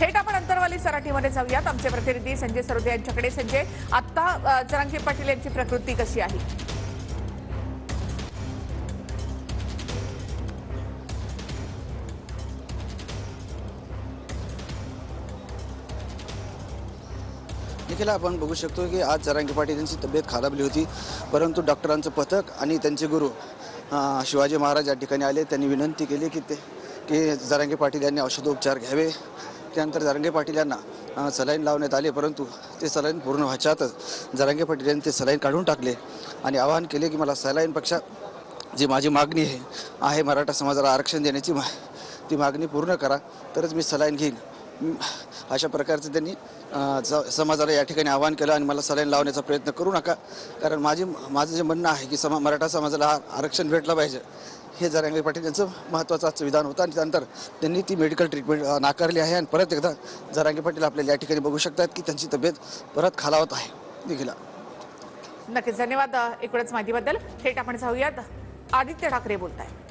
थेट आपण अंतरवाली सराटीमध्ये जाऊयात। आमचे प्रतिनिधी संजय सरोदे यांच्याकडे। संजय, आता जरांगे पाटील यांची प्रकृती कशी आहे? निखिला, आपण बघू शकतो की आज जरांगे पाटील यांची तब्येत खालावली होती, परंतु डॉक्टरांचं पथक आणि त्यांचे गुरु शिवाजी महाराज या ठिकाणी आले। त्यांनी विनंती केली की जरांगे पाटील यांनी औषधोपचार घ्यावे। त्यानंतर जरांगे पाटील यांना सलाईन लावण्यात आले, परंतु ते सलाईन पूर्ण व्हायच्यातच जरांगे पाटील यांनी ते सलाईन काढून टाकले आणि आवाहन केले की मला सलाईनपेक्षा जी माझी मागणी आहे मराठा समाजाला आरक्षण देण्याची, ती मागणी पूर्ण करा, तरच मी सलाईन घेईन। अशा प्रकारचं त्यांनी समाजाला या ठिकाणी आवाहन केलं आणि मला सलाईन लावण्याचा प्रयत्न करू नका, कारण माझं जे म्हणणं आहे की मराठा समाजाला आरक्षण भेटलं पाहिजे, हे जरांगे पाटील यांचं महत्त्वाचं आजचं विधान होतं। आणि त्यानंतर त्यांनी ती मेडिकल ट्रीटमेंट नाकारली आहे आणि परत एकदा जरांगे पाटील आपल्याला या ठिकाणी बघू शकतात की त्यांची तब्येत परत खालावत आहे। निखिला, नक्कीच धन्यवाद एकूणच माहितीबद्दल। थेट आपण जाऊयात, आदित्य ठाकरे बोलतायत।